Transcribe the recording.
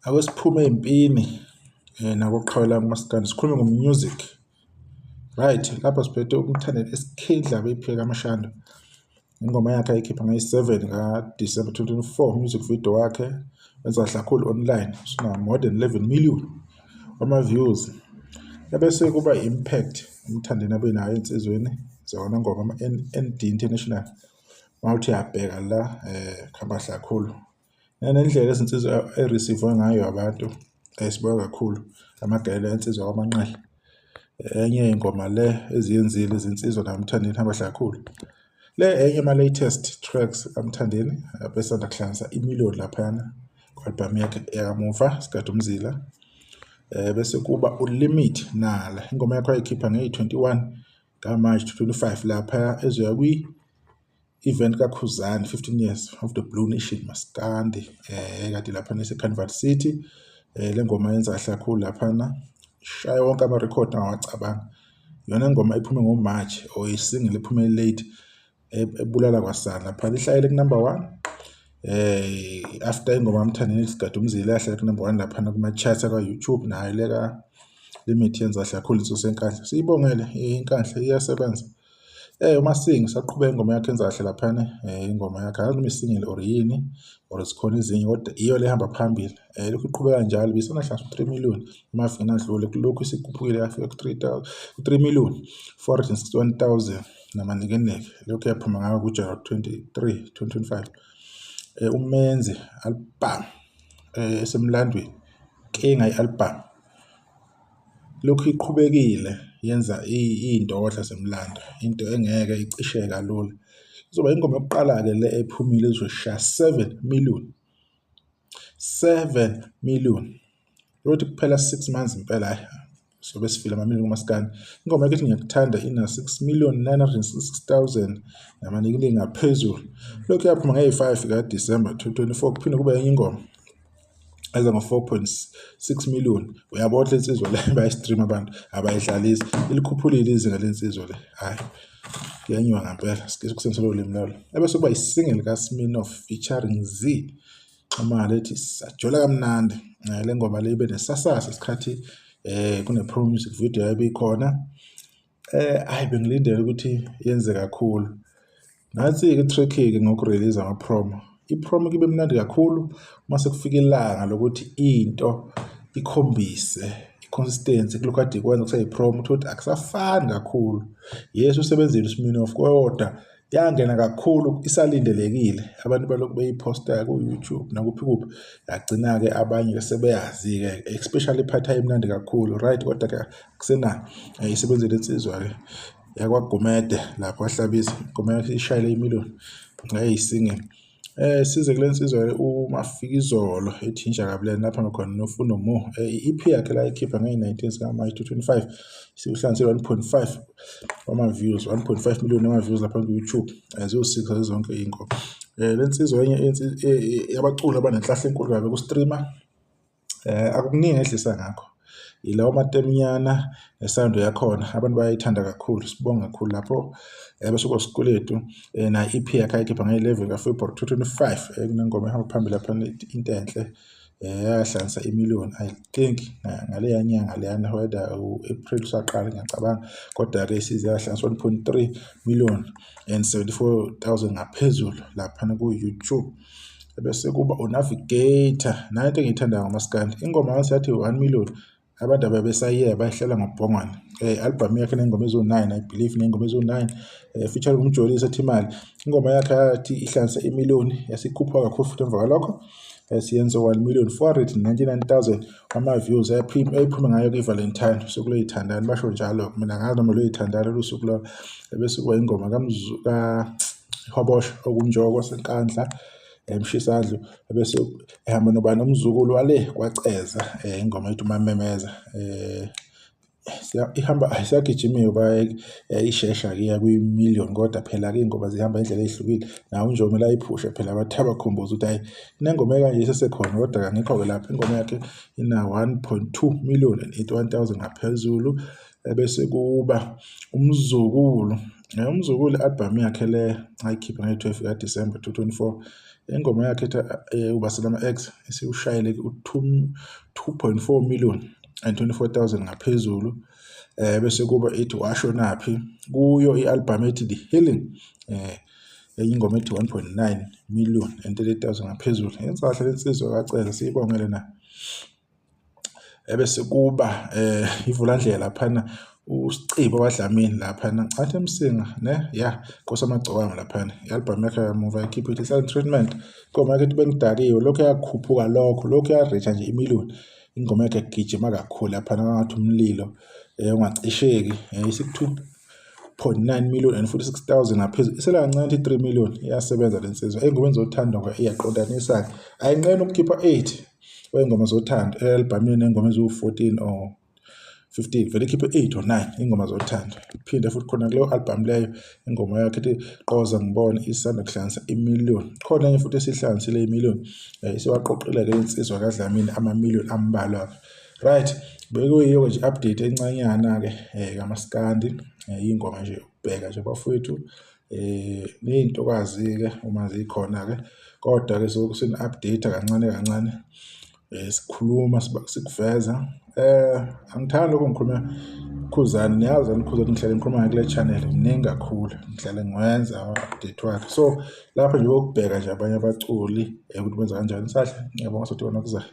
Ake siphume empini nakoqhawela kumaskandi sikhulume ngomusic. Right, lapha siphethe umthandeni SK Dlaba iphika kaMashando. Ingoma yakhe ayikhipha ngayi-7 kaDisemba 2024. Music video wakhe wenza kakhulu online. Usuna more than 11 million ama-views. Bese kuba impact umthandeni abenayo insizweni zakona ngoma ama-ND International. Mawuthi yabheka la khamba kakhulu. Nendlela ezinsizwa ereceive ngayo abantu ayisibuka kakhulu amagele ensizwa kwamanqala. Enye ingoma le eziyenzile izinsizwa namthandeni hamba kakhulu. Le enye ama latest tracks amthandeni bese ndakuhlanganisa imiliyoni laphana ku-album yakhe yakamuva Sigada Umzila. Bese kuba uLimit nala ingoma yakhe ayikhipha nge-21 kaMarch 2025 lapha ezoya kwi event kaKhuzani 15 years of the Blue Nation Maskandi kade lapha neseCanvas City. Le ngoma yenza kakhulu laphana shaya wonke ama record angawacabanga. Yona ingoma iphume ngoMarch oyisingle iphume late ebulala kwasana lapha ihlayele ku number 1 after ingoma amthandeni Sigada Umzila yahlala ku number 1 lapha kuma charts ka YouTube nayo leka Limit yenza kakhulu isenkandla. Siyibongele inkandla iyasebenza. UMasingi saqhubeka ingoma yakhe enza kahle laphana ingoma yakhe akazi isingle or yini or sikhona izinye kodwa iyo le hamba phambili lokhu iqhubeka kanjalo bisona hlahla 3 million emafini adlule lokhu isikhuphukile yafika ku 3 million 461,000 namanikeneke lokhu yaphuma ngayo ku January 23 2025. Umenzi album esemlandweni Nkinga i-album lokhu iqhubekile yenza indodla semlando into engeke icishe kalula. Izoba ingoma yokuqala ke le ephumile ezoshaya 7 million lokuthi kuphela 6 months impela sobe sifile ama-million kumaskani. Ingoma yakhe ngiyakthanda ina 6,966,000 namanikeneke ngaphezulu. Lokhu yaphuma nge-5 kaDisemba 2024 kuphinde kube enye ingoma eza ngo-4.6 million. Uyabona le nsizwa le bayistream abantu abayidlalisi ilikhuphulile izinga lensizwa le. Hayi kuyanyiwa ngempela sikise kusensela ulimi lalo. Ebese kuba isingle kaSminoff featuring Z amala ethi sajola kamnandi. Le ngoma le ibe nesasasa isikhathi kune-pro music video yayikhona. Hayi bengilindele ukuthi yenze kakhulu. Nathi ke track ke ngokurelease ama-promo. I-promo kibe mnandi kakhulu mase kufika ilanga lokuthi into ikhombise iconsistency kulokho kade kwenza kuseyi-promo ukuthi akusafani kakhulu. Yes usebenzile uSminoff kodwa yangena kakhulu isalindelekile abantu balokhu beyiposta ku YouTube nakuphi kuphi yagcina ke abanye sebeyazi ke especially iphatha imnandi kakhulu right kodwa ke kusena isebenzile insizwa ke yakwaGumede lapho ahlabisa ingoma yakhe ishayile imiliyoni ngayisingle. Size kule nsizwa uMafikizolo ethi Njakabuleni lapha ngakhona noFundo Mo i-EP yakhe la ikhipha nge-19 kaMarch 2025 siwuhlanganise 1.5 ama-views 1.5 million ama-views lapha ku YouTube ziyo-6 zonke ingoma. Le nsizwa enye yabaculi abanenhlahla enkulu kabe ku-streamer akukuningi ehlisa ngakho ilawo matemnyana nesando yakhona abantu bayayithanda kakhulu sibonga kakhulu lapho bese kuba Sikulethu na EP yakhe ayikhipha nge-11 kaFebruary 2025 kunengoma ehamba phambili lapha into enhle yahlanganisa imiliyoni I think ngaleya nyanga leyana whether uApril saqala ngiyacabanga kodwa ke isize yahlanganisa 1.3 million and 74,000 ngaphezulu lapha ku YouTube. Bese kuba uNavigator nayo into engiyithanda ngamaskandi ingoma yathi 1 million abantu ababesaye bayihlala ngobhongwane. Album yakhe nengoma ezo9 I believe nengoma ezo9 feature uMjolisi ethi imali. Ingoma yakhe yathi ihlanganisa imiliyoni yasikhupha kakhulu futhi emva kwalokho siyenza 1,499,000 ama-views ayiphuma ngayo kwiValentine usuku lwey'thandani basho njalo mina ngazi noma lwey'thandani lusuku lo. Bese kuba ingoma kaHobosha okunjoko senkandla emshisadlu bese ehamba noba nomzukulu wale kwaceza ingoma ethi umamemeza ihamba ayisagijimiwe bayishesha ke ya kwi-million kodwa phela ke ingoma zihamba indlela ezihlukile nawo unjomo la iphusha phela abantu abakhumbuza ukuthi hayi inengoma kanje isesekhona kodwa ngikho ke lapha ingoma yakhe ina 1.2 million and 81,000 ngaphezulu. Bese kuba umzukulu Umzukulu i-album yakhe le ayikhipha nge-12 kaDisemba 2024. Ingoma yakhe ethi Ubaselama X isiwushayele u-2.4 million and 24,000 ngaphezulu. Bese kuba ithi Washonaphi kuyo i-album ethi The Healing, ingoma ethi 1.9 million and 30,000 ngaphezulu. Yenza kahle lensizwa kaCele, siyibongele na. Ebese kuba ivulandlela laphana uScibo kaDlamini laphana athi Msinga ne Nkosamagcokama laphana. I-album yakhe yamuva ikhipha ithi Silent Treatment. Ingoma yakhe ethi Bengidakiwe, lokho yakhuphuka lokho yarecha nje imiliyoni. Ingoma yakhe gijima kakhulu laphana ngathi umlilo ungacisheki, isi-2.9 million and 46,000 ngaphezulu. Isela kancane 3 million iyasebenza lensizwa. Engomeni zothandwa iyaqondanisa, ayinqeni ukukhipha 8 wengoma zothando e-albumini engoma eziwu-14 or 15, vele ikhiphe 8 or 9 ingoma zothando. Iphinde futhi khona kuleyo album leyo ingoma yakhe ethi Qoza Ngibone isanda kuhlanganisa imiliyoni. Khona enye futhi esihlanganisile imiliyoni, isiwaqoqile-ke insizwa kaDlamini amamiliyoni ambalwa. Right, bekuyiyo nje update encanyana-ke kaMaskandi, ingoma nje ukubheka nje bafowethu, ney'ntokazi-ke uma zikhona-ke, kodwa-ke sini-update kancane sikhuluma sikuveza. Angithandi lokho ngikhuluma Khuzani, niyazani Khuzani ngihlale ngikhuluma kule channel mningi kakhulu, ngihlale ngiwenza ama-update wakhe. So lapha nje ukubheka nje abanye abaculi ukuthi benza kanjani. Sahle ngiyabonga sokuthi wena kuzayo.